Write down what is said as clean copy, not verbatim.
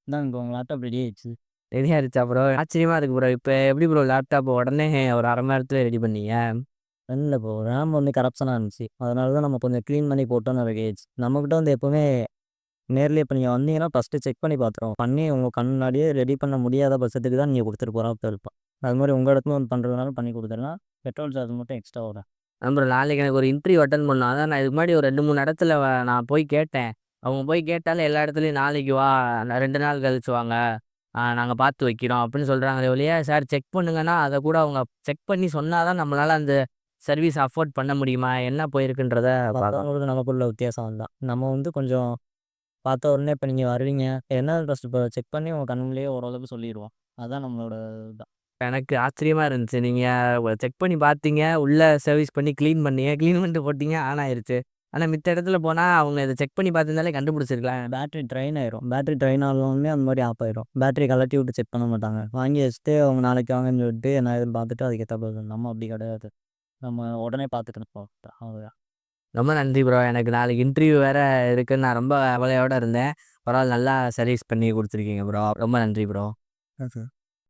இந்தாங்க உங்க laptop ready ஆயிடுச்சு. ரெடி ஆயிருச்சா ப்ரோ? ஆச்சரியமா இருக்கு ப்ரோ. இப்ப எப்படி ப்ரோ லேப்டாப் உடனே ஒரு 1/2 மணி நேரத்துல ரெடி பண்ணீங்க? இல்ல ப்ரோ ரேம் வந்து கரப்ஷனா இருந்துச்சு. அதனால தான் நம்ம கொஞ்சம் கிளீன் பண்ணி போட்டோம்னு ரெடி ஆயிடுச்சு. நம்மகிட்ட வந்து எப்பவுமே நேர்லயே இப்ப நீங்க வந்தீங்கன்னா ஃபர்ஸ்ட்டு செக் பண்ணி பார்த்துருவோம். பண்ணி உங்க கண் முன்னாடியே ரெடி பண்ண முடியாத பட்சத்துக்கு தான் நீங்க குடுத்துட்டு போறப்ப இருப்போம். அது மாரி உங்க இடத்துல வந்து பண்றதுனால பண்ணி குடுத்துடலாம். பெட்ரோல் சார்ஜ் மட்டும் எக்ஸ்ட்ரா வரும். ப்ரோ நாளைக்கு எனக்கு ஒரு இன்டர்வியூ அட்டெண்ட் பண்ணணும். அதான் நான் இதுக்கு முன்னாடி ஒரு 2, 3 இடத்துல நான் போய் கேட்டேன். அவங்க போய் கேட்டாலும் எல்லா இடத்துலயும் நாளைக்கு வா, 2 நாள் கழிச்சு வாங்க. நாங்க பார்த்து வைக்கிறோம் அப்படின்னு சொல்றாங்களே ஒழிய, சார் செக் பண்ணுங்கன்னா, அத கூட அவங்க செக் பண்ணி சொன்னா தான் நம்மளால அந்த சர்வீஸ் அஃபோர்ட் பண்ண முடியுமா? என்ன போயிருக்குன்றத பார்க்கணும். மத்தவங்களுக்கு நமக்குள்ள வித்தியாசம் தான். நம்ம வந்து கொஞ்சம் பார்த்த உடனே இப்ப நீங்க வருவீங்க. என்ன ஃபர்ஸ்ட்டு இப்ப செக் பண்ணி உங்க கண் முன்னாடியே ஓரளவுக்கு சொல்லிருவோம். அதான் நம்மளோட இதுதான். எனக்கு ஆச்சரியமா இருந்துச்சு. நீங்க செக் பண்ணி பார்த்தீங்க, உள்ள சர்வீஸ் பண்ணி கிளீன் பண்ணீங்க. கிளீன் பண்ணிட்டு போட்டீங்க, ஆன் ஆயிருச்சு. ஆனா மித்த இடத்துல போனா அவங்க இத செக் பண்ணி பார்த்திருந்தாலே கண்டுபிடிச்சிருக்கலாம். பேட்டரி ட்ரைன் ஆயிரும். பேட்டரி ட்ரைன் ஆனோனே அந்த மாரி ஆஃப் ஆயிரும். பேட்டரிய கழட்டி விட்டு செக் பண்ண மாட்டாங்க. வாங்கி வச்சுட்டு அவங்க நாளைக்கு வாங்கன்னு சொல்லிட்டு என்ன ஏதுன்னு பார்த்துட்டு அதுக்கேத்தாப்புல நம்ம அப்படி கிடையாது. நம்ம உடனே பார்த்துட்டு இருப்போம். அவ்வளோதான். ரொம்ப நன்றி ப்ரோ. எனக்கு நாளைக்கு இன்டர்வியூ வேற இருக்குன்னு நான் ரொம்ப கவலையோட இருந்தேன். பரவால்ல நல்லா சர்வீஸ் பண்ணி குடுத்துருக்கீங்க ப்ரோ. ரொம்ப நன்றி ப்ரோ. ஓகே.